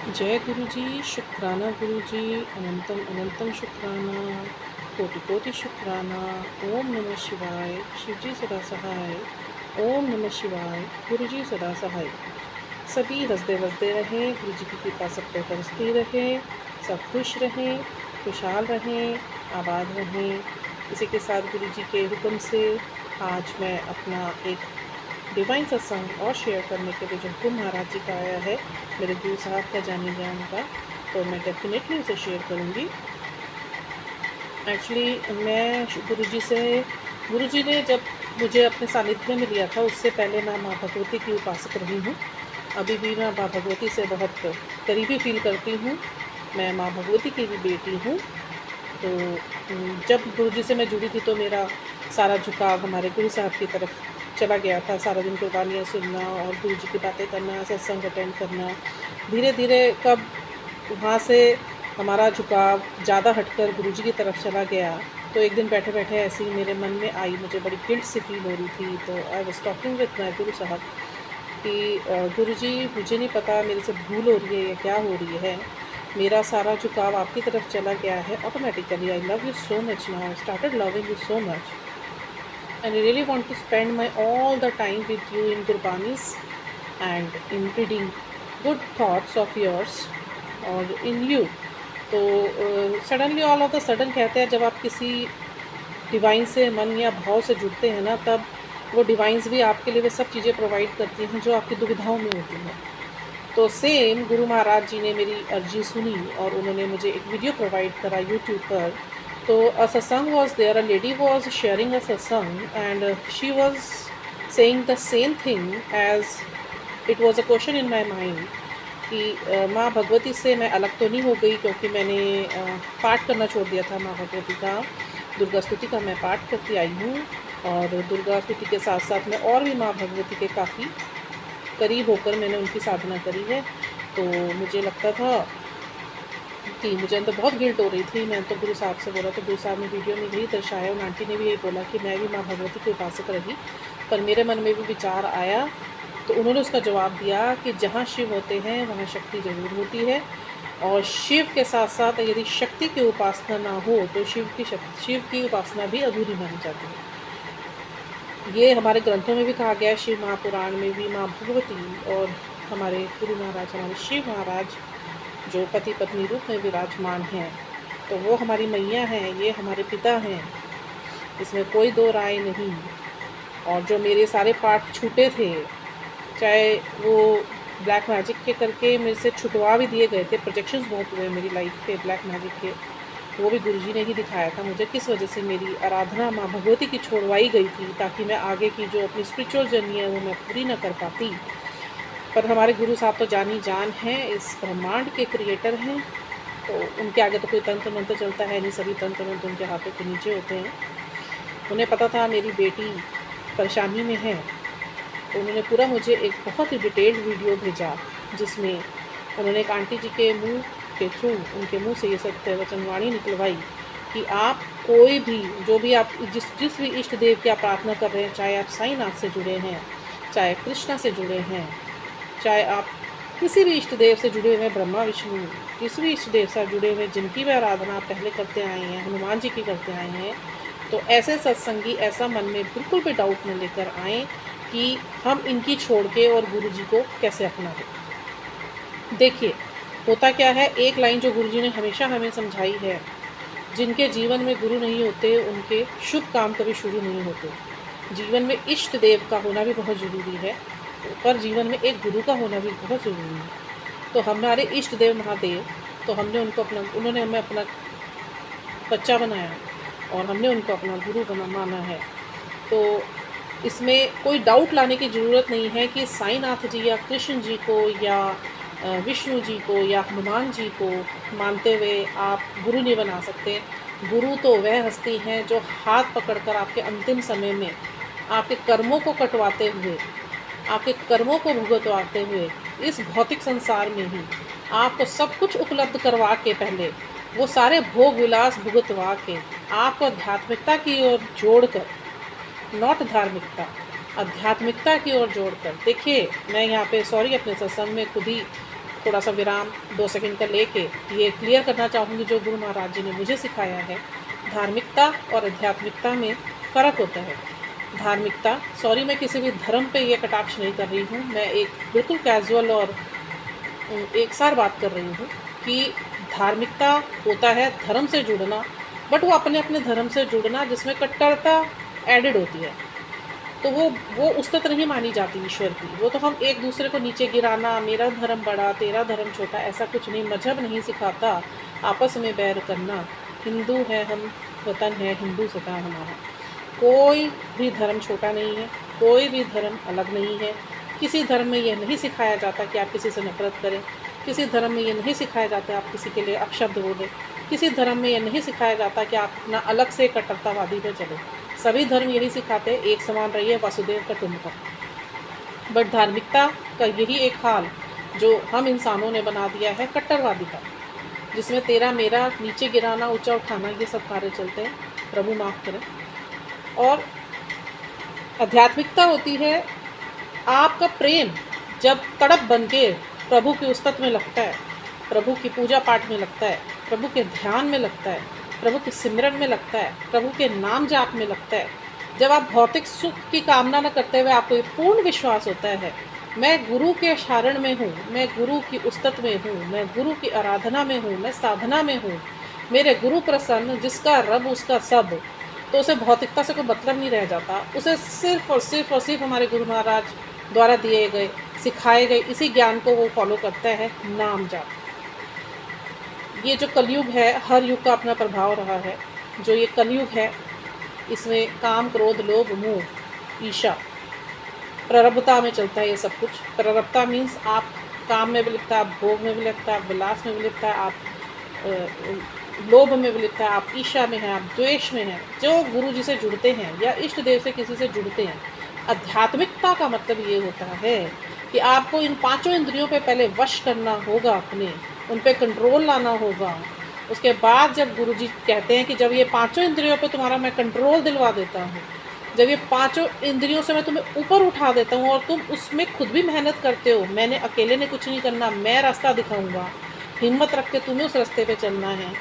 जय गुरु जी, शुक्राना गुरु जी, अनंतम अनंतम शुक्राना, कोटि कोटि शुक्राना। ओम नमः शिवाय, शिव जी सदा सहाय। ओम नमः शिवाय, गुरु जी सदा सहाय। सभी हंसते बसते रहें, गुरु जी की कृपा सब पे बरसती रहे, सब खुश रहें, खुशहाल रहें, आबाद रहें। इसी के साथ गुरु जी के हुक्म से आज मैं अपना एक डिवाइन सत्संग और शेयर करने के लिए जो हुक्म महाराज जी का आया है, मेरे गुरु साहब का जाने ज्ञान का, तो मैं डेफिनेटली उसे शेयर करूँगी। एक्चुअली मैं गुरु जी ने जब मुझे अपने सानिध्य में लिया था, उससे पहले मैं माँ भगवती की उपासक रही हूँ। अभी भी मैं माँ भगवती से बहुत करीबी फील करती हूँ। मैं माँ भगवती की भी बेटी हूँ। तो जब गुरु जी से मैं जुड़ी थी तो मेरा सारा झुकाव हमारे गुरु साहब की तरफ चला गया था। सारा दिन कुर्बानियाँ सुनना और गुरु जी की बातें करना, सत्संग अटेंड करना। धीरे धीरे कब वहाँ से हमारा झुकाव ज़्यादा हटकर गुरु जी की तरफ चला गया, तो एक दिन बैठे बैठे ऐसे ही मेरे मन में आई, मुझे बड़ी गिल्ट सी फील हो रही थी। तो I was talking with my गुरु साहब कि गुरु जी, मुझे नहीं पता मेरे से भूल हो रही है या क्या हो रही है, मेरा सारा झुकाव आपकी तरफ चला गया है automatically. I love you so much now, I started loving you so much and I really want to spend my all the time with you in Gurbanis and in reading good thoughts of yours और in you. तो suddenly all of the sudden कहते हैं, जब आप किसी divine से मन या भाव से जुड़ते हैं ना, तब वो डिवाइंस भी आपके लिए वे सब चीज़ें प्रोवाइड करती हैं जो आपकी दुविधाओं में होती हैं। तो सेम गुरु महाराज जी ने मेरी अर्जी सुनी और उन्होंने मुझे एक वीडियो प्रोवाइड करा यूट्यूब पर। तो a satsang was there, a lady was sharing a satsang and she was saying the same thing as it was a question in my mind कि माँ भगवती से मैं अलग तो नहीं हो गई, क्योंकि मैंने पाठ करना छोड़ दिया था माँ भगवती का। दुर्गा स्तुति का मैं पाठ करती आई हूँ और दुर्गा स्तुति के साथ साथ मैं और भी माँ भगवती के काफ़ी करीब होकर मैंने उनकी साधना करी है। तो मुझे लगता था कि मुझे अंदर बहुत गिल्ट हो रही थी। मैंने तो गुरु साहब से बोला, तो गुरु साहब ने वीडियो में यही दर्शाया, और आंटी ने भी यही बोला कि मैं भी माँ भगवती की उपासक रही, पर मेरे मन में भी विचार आया। तो उन्होंने उसका जवाब दिया कि जहाँ शिव होते हैं वहाँ शक्ति ज़रूर होती है, और शिव के साथ साथ यदि शक्ति की उपासना ना हो तो शिव की उपासना भी अधूरी मानी जाती है। ये हमारे ग्रंथों में भी कहा गया है, शिव महापुराण में भी माँ भगवती और हमारे गुरु महाराज, हमारे शिव महाराज जो पति पत्नी रूप में विराजमान हैं, तो वो हमारी मैया हैं, ये हमारे पिता हैं, इसमें कोई दो राय नहीं। और जो मेरे सारे पाठ छूटे थे, चाहे वो ब्लैक मैजिक के करके मेरे से छुटवा भी दिए गए थे, प्रोजेक्शंस बहुत हुए मेरी लाइफ पे ब्लैक मैजिक के, वो भी गुरुजी ने ही दिखाया था मुझे किस वजह से मेरी आराधना माँ भगवती की छोड़वाई गई थी, ताकि मैं आगे की जो अपनी स्पिरिचुअल जर्नी है वो मैं पूरी ना कर पाती। पर हमारे गुरु साहब तो जानी जान हैं, इस ब्रह्मांड के क्रिएटर हैं, तो उनके आगे तो कोई तंत्र मंत्र चलता है नहीं, सभी तंत्र मंत्र उनके हाथों के नीचे होते हैं। उन्हें पता था मेरी बेटी परेशानी में है, तो उन्होंने पूरा मुझे एक बहुत ही डिटेल्ड वीडियो भेजा, जिसमें उन्होंने एक आंटी जी के मुंह के थ्रू, उनके मुंह से ये सत्य वचनवाणी निकलवाई कि आप कोई भी, जो भी आप जिस जिस भी इष्ट देव की आप प्रार्थना कर रहे हैं, चाहे आप साईनाथ से जुड़े हैं, चाहे कृष्णा से जुड़े हैं, चाहे आप किसी भी इष्ट देव से जुड़े हुए, ब्रह्मा विष्णु, किसी भी इष्ट देव से जुड़े हुए जिनकी भी आराधना आप पहले करते आए हैं, हनुमान जी की करते आए हैं, तो ऐसे सत्संगी ऐसा मन में बिल्कुल भी डाउट न लेकर आएँ कि हम इनकी छोड़ के और गुरु जी को कैसे अपना लें। देखिए, होता क्या है, एक लाइन जो गुरु जी ने हमेशा हमें समझाई है, जिनके जीवन में गुरु नहीं होते उनके शुभ काम कभी शुरू नहीं होते। जीवन में इष्ट देव का होना भी बहुत ज़रूरी है, पर जीवन में एक गुरु का होना भी बहुत ज़रूरी है। तो हमारे इष्ट देव महादेव, तो हमने उनको उन्होंने हमें अपना बच्चा बनाया और हमने उनको अपना गुरु माना है। तो इसमें कोई डाउट लाने की ज़रूरत नहीं है कि साईनाथ जी या कृष्ण जी को या विष्णु जी को या हनुमान जी को मानते हुए आप गुरु नहीं बना सकते। गुरु तो वह हस्ती हैं जो हाथ पकड़कर आपके अंतिम समय में आपके कर्मों को कटवाते हुए, आपके कर्मों को भुगतवाते हुए, इस भौतिक संसार में ही आपको सब कुछ उपलब्ध करवा के, पहले वो सारे भोग विलास भुगतवा के आपको आध्यात्मिकता की ओर जोड़कर, नॉट धार्मिकता, आध्यात्मिकता की ओर जोड़कर। देखिए, मैं यहाँ पे सॉरी अपने सत्संग में खुद ही थोड़ा सा विराम 2 सेकंड का लेके ये क्लियर करना चाहूँगी, जो गुरु महाराज जी ने मुझे सिखाया है, धार्मिकता और आध्यात्मिकता में फ़र्क होता है। धार्मिकता, सॉरी मैं किसी भी धर्म पे ये कटाक्ष नहीं कर रही हूँ, मैं एक बिल्कुल कैजुअल और एकसार बात कर रही हूँ कि धार्मिकता होता है धर्म से जुड़ना, बट वो अपने अपने धर्म से जुड़ना जिसमें कट्टरता एडेड होती है। तो वो उस्तत नहीं मानी जाती ईश्वर की। वो तो हम एक दूसरे को नीचे गिराना, मेरा धर्म बड़ा तेरा धर्म छोटा, ऐसा कुछ नहीं। मजहब नहीं सिखाता आपस में बैर करना। हिंदू है हम, वतन है हिंदू सदा हमारा। कोई भी धर्म छोटा नहीं है, कोई भी धर्म अलग नहीं है। किसी धर्म में यह नहीं सिखाया जाता कि आप किसी से नफरत करें। किसी धर्म में यह नहीं सिखाया जाता आप किसी के लिए अपशब्द बोलें। किसी धर्म में यह नहीं सिखाया जाता कि आप अपना अलग से कट्टरतावादी पे चलें। सभी धर्म यही सिखाते हैं, एक समान रहिए, वसुदेव कुटुंबकम। बट धार्मिकता का यही एक हाल जो हम इंसानों ने बना दिया है, कट्टरवादिता, जिसमें तेरा मेरा, नीचे गिराना ऊंचा उठाना, ये सब कार्य चलते हैं। प्रभु माफ़ करें। और आध्यात्मिकता होती है आपका प्रेम जब तड़प बन के प्रभु की उस्तत में लगता है, प्रभु की पूजा पाठ में लगता है, प्रभु के ध्यान में लगता है, प्रभु के सिमरन में लगता है, प्रभु के नाम जाप में लगता है। जब आप भौतिक सुख की कामना न करते हुए आपको ये पूर्ण विश्वास होता है, मैं गुरु के शरण में हूँ, मैं गुरु की उस्तत में हूँ, मैं गुरु की आराधना में हूँ, मैं साधना में हूँ, मेरे गुरु प्रसन्न, जिसका रब उसका सब, तो उसे भौतिकता से कोई मतलब नहीं रह जाता। उसे सिर्फ और सिर्फ और सिर्फ हमारे गुरु महाराज द्वारा दिए गए, सिखाए गए इसी ज्ञान को वो फॉलो करता है, नाम जाप। ये जो कलयुग है, हर युग का अपना प्रभाव रहा है। जो ये कलयुग है, इसमें काम, क्रोध, लोभ, मोह, ईर्ष्या, प्ररब्धता में चलता है ये सब कुछ। प्ररब्धता मीन्स आप काम में भी लिखता है, आप भोग में भी लिखता है, आप विलास में भी लिखता है, आप लोभ में भी लिखता है, आप ईर्ष्या में हैं, आप द्वेष में हैं। जो गुरु जी से जुड़ते हैं या इष्ट देव से किसी से जुड़ते हैं, आध्यात्मिकता का मतलब ये होता है कि आपको इन पांचों इंद्रियों पे पहले वश करना होगा, अपने उन पे कंट्रोल लाना होगा। उसके बाद जब गुरु जी कहते हैं कि जब ये पांचों इंद्रियों पे तुम्हारा मैं कंट्रोल दिलवा देता हूँ, जब ये पांचों इंद्रियों से मैं तुम्हें ऊपर उठा देता हूँ और तुम उसमें खुद भी मेहनत करते हो, मैंने अकेले ने कुछ नहीं करना, मैं रास्ता दिखाऊंगा, हिम्मत रख के तुम्हें उस रास्ते पे चलना है,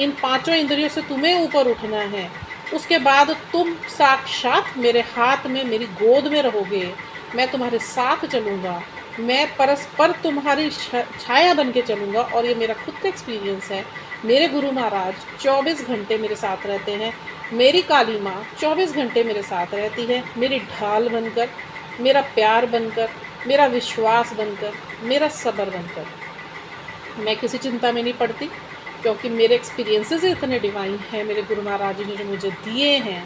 इन पांचों इंद्रियों से तुम्हें ऊपर उठना है। उसके बाद तुम साक्षात मेरे हाथ में, मेरी गोद में रहोगे, मैं तुम्हारे साथ चलूँगा, मैं परस्पर तुम्हारी छाया बन के चलूँगा। और ये मेरा खुद का एक्सपीरियंस है। मेरे गुरु महाराज 24 घंटे मेरे साथ रहते हैं, मेरी काली माँ 24 घंटे मेरे साथ रहती है, मेरी ढाल बनकर, मेरा प्यार बनकर, मेरा विश्वास बनकर, मेरा सब्र बनकर। मैं किसी चिंता में नहीं पड़ती, क्योंकि मेरे एक्सपीरियंसेस इतने डिवाइन हैं, मेरे गुरु महाराज जी ने जो मुझे दिए हैं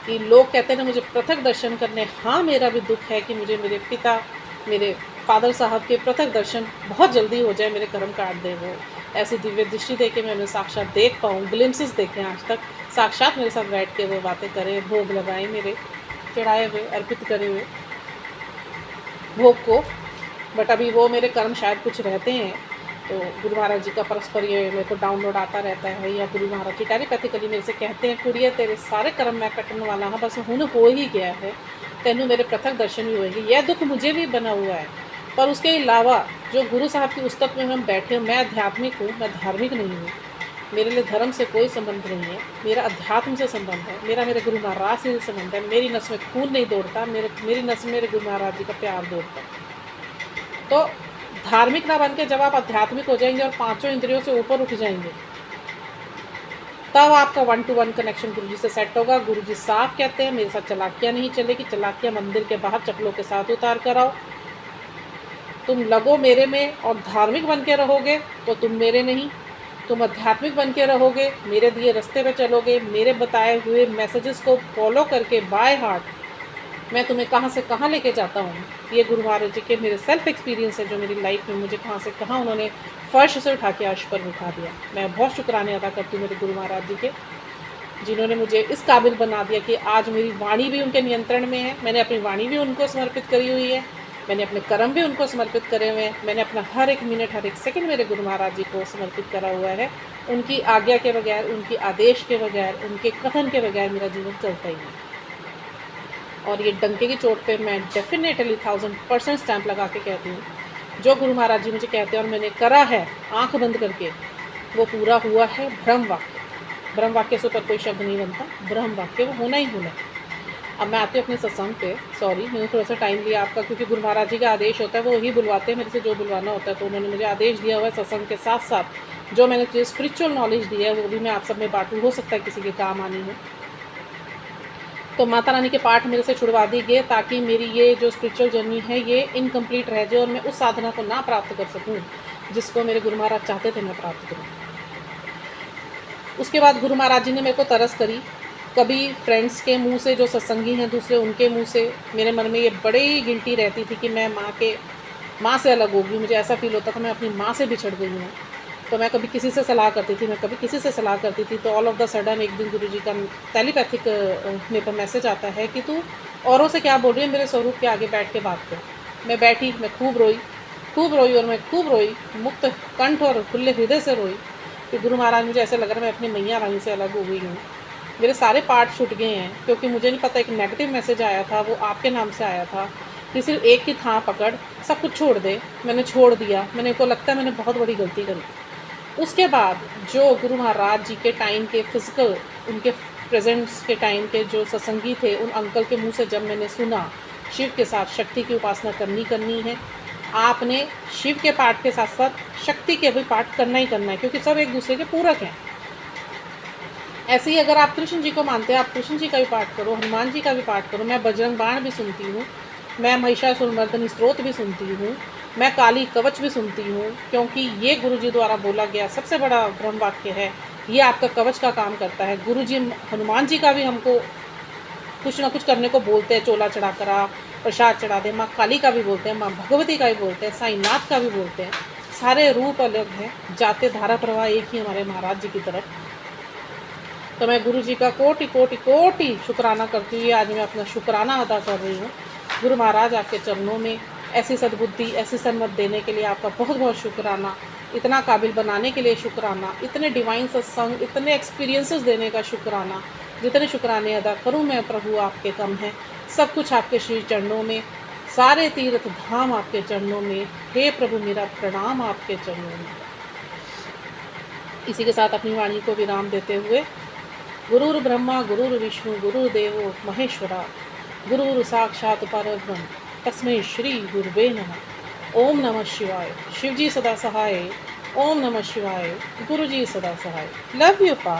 कि लोग कहते हैं ना मुझे पृथक दर्शन करने। हाँ, मेरा भी दुख है कि मुझे मेरे पिता, मेरे फादर साहब के पृथक दर्शन बहुत जल्दी हो जाए, मेरे कर्म काट दे, वो ऐसी दिव्य दृष्टि दे के मैं उन्हें साक्षात देख पाऊँ, ग्लिम्सेस देखें, आज तक साक्षात मेरे साथ बैठ के वो बातें करें, भोग लगाएं, मेरे चढ़ाए हुए अर्पित करे हुए भोग को। बट अभी वो मेरे कर्म शायद कुछ रहते हैं, तो गुरु महाराज जी का परस्पर ये मेरे को डाउनलोड आता रहता है, या गुरु महाराज जी टेलीपैथिकली मेरे से कहते हैं, कुड़िया तेरे सारे कर्म मैं कटने वाला हाँ, बस हुन हो ही गया है, तेनू मेरे पृथक दर्शन भी होएगी। यह दुख मुझे भी बना हुआ है, पर उसके अलावा जो गुरु साहब की उस्तत में हम बैठे, मैं आध्यात्मिक हूँ, मैं धार्मिक नहीं हूँ। मेरे लिए धर्म से कोई संबंध नहीं है, मेरा अध्यात्म से संबंध है, मेरा मेरे गुरु महाराज से संबंध है। मेरी नस में खून नहीं दौड़ता, मेरी नस में मेरे गुरु महाराज जी का प्यार दौड़ता। तो धार्मिक ना बन के जब आप आध्यात्मिक हो जाएंगे और पांचों इंद्रियों से ऊपर उठ जाएंगे, तब आपका 1-to-1 कनेक्शन गुरु जी से सेट होगा। गुरु जी साफ कहते हैं, मेरे साथ चलाकियाँ नहीं चलेगी, चलाकियाँ मंदिर के बाहर चप्पलों के साथ उतार कर आओ। तुम लगो मेरे में और धार्मिक बन के रहोगे तो तुम मेरे नहीं, तुम आध्यात्मिक बन के रहोगे, मेरे दिए रास्ते पे चलोगे, मेरे बताए हुए मैसेजेस को फॉलो करके बाय हार्ट मैं तुम्हें कहाँ से कहाँ लेके जाता हूँ। ये गुरु महाराज जी के मेरे सेल्फ एक्सपीरियंस है, जो मेरी लाइफ में मुझे कहाँ से कहाँ उन्होंने फर्श से उठा के अर्श पर उठा दिया। मैं बहुत शुक्राने अदा करती हूँ मेरे गुरु महाराज जी के, जिन्होंने मुझे इस काबिल बना दिया कि आज मेरी वाणी भी उनके नियंत्रण में है। मैंने अपनी वाणी भी उनको समर्पित करी हुई है, मैंने अपने कर्म भी उनको समर्पित करे हुए हैं, मैंने अपना हर एक मिनट, हर एक सेकंड मेरे गुरु महाराज जी को समर्पित करा हुआ है। उनकी आज्ञा के बगैर, उनकी आदेश के बगैर, उनके कथन के बगैर मेरा जीवन चलता ही नहीं। और ये डंके की चोट पे मैं डेफिनेटली 1000% स्टैंप लगा के कहती हूँ जो गुरु महाराज जी मुझे कहते हैं और मैंने करा है आँख बंद करके, वो पूरा हुआ है ब्रह्म वाक्य। ब्रह्म वाक्य से ऊपर कोई शब्द नहीं बनता, ब्रह्म वाक्य वो होना ही होना है। अब मैं आती हूँ अपने सत्संग पे। सॉरी, मैंने थोड़ा सा टाइम लिया आपका, क्योंकि गुरु महाराज जी का आदेश होता है, वो वही बुलवाते हैं मेरे से जो बुलवाना होता है। तो उन्होंने मुझे आदेश दिया हुआ है सत्संग के साथ साथ जो मैंने जो स्पिरिचुअल नॉलेज दी है वो भी मैं आप सब में बांटूँ, हो सकता है किसी के काम आनी हो। तो माता रानी के पाठ मेरे से छुड़वा दी गए ताकि मेरी ये जो स्पिरिचुअल जर्नी है ये इनकम्प्लीट रह जाए और मैं उस साधना को ना प्राप्त कर सकूँ जिसको मेरे गुरु महाराज चाहते थे मैं प्राप्त करूँ। उसके बाद गुरु महाराज जी ने मेरे को तरस करी। कभी फ्रेंड्स के मुंह से, जो सत्संगी हैं दूसरे, उनके मुंह से मेरे मन में ये बड़ी गिल्टी रहती थी कि मैं माँ से अलग होगी। मुझे ऐसा फील होता था मैं अपनी माँ से बिछड़ गई हूँ। तो मैं कभी किसी से सलाह करती थी, मैं कभी किसी से सलाह करती थी, तो ऑल ऑफ द सडन एक दिन गुरुजी का टेलीपैथिक मेरे पर मैसेज आता है कि तू औरों से क्या बोल रही है, मेरे स्वरूप के आगे बैठ के बात कर। मैं बैठी, मैं खूब रोई और मैं खूब रोई, मुक्त कंठ और खुले हृदय से रोई कि गुरु महाराज, मुझे ऐसा लग रहा है मैं अपनी मैया रानी से अलग हो गई हूँ। मेरे सारे पार्ट छूट गए हैं, क्योंकि मुझे नहीं पता एक नेगेटिव मैसेज आया था, वो आपके नाम से आया था कि सिर्फ एक की थाह पकड़, सब कुछ छोड़ दे। मैंने छोड़ दिया। मैंने को लगता है मैंने बहुत बड़ी गलती करी। उसके बाद जो गुरु महाराज जी के टाइम के फिज़िकल, उनके प्रेजेंट्स के टाइम के जो सत्संगी थे, उन अंकल के मुंह से जब मैंने सुना शिव के साथ शक्ति की उपासना करनी है, आपने शिव के पाठ के साथ साथ शक्ति के भी पाठ करना ही करना है, क्योंकि सब एक दूसरे के पूरक हैं। ऐसे ही अगर आप कृष्ण जी को मानते हैं, आप कृष्ण जी का भी पाठ करो, हनुमान जी का भी पाठ करो। मैं बजरंग बाण भी सुनती हूँ, मैं महिषासुरमर्दिनी स्तोत्र भी सुनती हूँ, मैं काली कवच भी सुनती हूँ, क्योंकि ये गुरु जी द्वारा बोला गया सबसे बड़ा ब्रह्म वाक्य है। ये आपका कवच का काम करता है। गुरु जी हनुमान जी का भी हमको कुछ ना कुछ करने को बोलते हैं, चोला चढ़ा करा, प्रसाद चढ़ा दे। माँ काली का भी बोलते हैं, माँ भगवती का भी बोलते हैं, साईनाथ का भी बोलते हैं। सारे रूप अलग हैं, जाते धारा प्रवाह एक ही हमारे महाराज जी की तरफ। तो मैं गुरु जी का कोटि कोटि कोटि शुक्राना करती हुई आज मैं अपना शुक्राना अदा कर रही हूँ। गुरु महाराज आपके चरणों में ऐसी सद्बुद्धि, ऐसी सन्मत देने के लिए आपका बहुत बहुत शुक्राना। इतना काबिल बनाने के लिए शुक्राना, इतने डिवाइन सत्संग, इतने एक्सपीरियंसेस देने का शुक्राना। जितने शुक्राने अदा करूँ मैं प्रभु आपके कम हैं। सब कुछ आपके श्री चरणों में, सारे तीर्थ धाम आपके चरणों में। हे प्रभु, मेरा प्रणाम आपके चरणों में। इसी के साथ अपनी वाणी को विराम देते हुए, गुरुर् ब्रह्मा गुरुर्विष्णु गुरुर्देवो महेश्वरा, गुरुर् साक्षात् परब्रह्म तस्मै श्री गुरुवे नमः। ओम नमः शिवाय। शिवजी सदा सहाय। ओम नमः शिवाय। गुरुजी सदा सहाय। लव यू पा।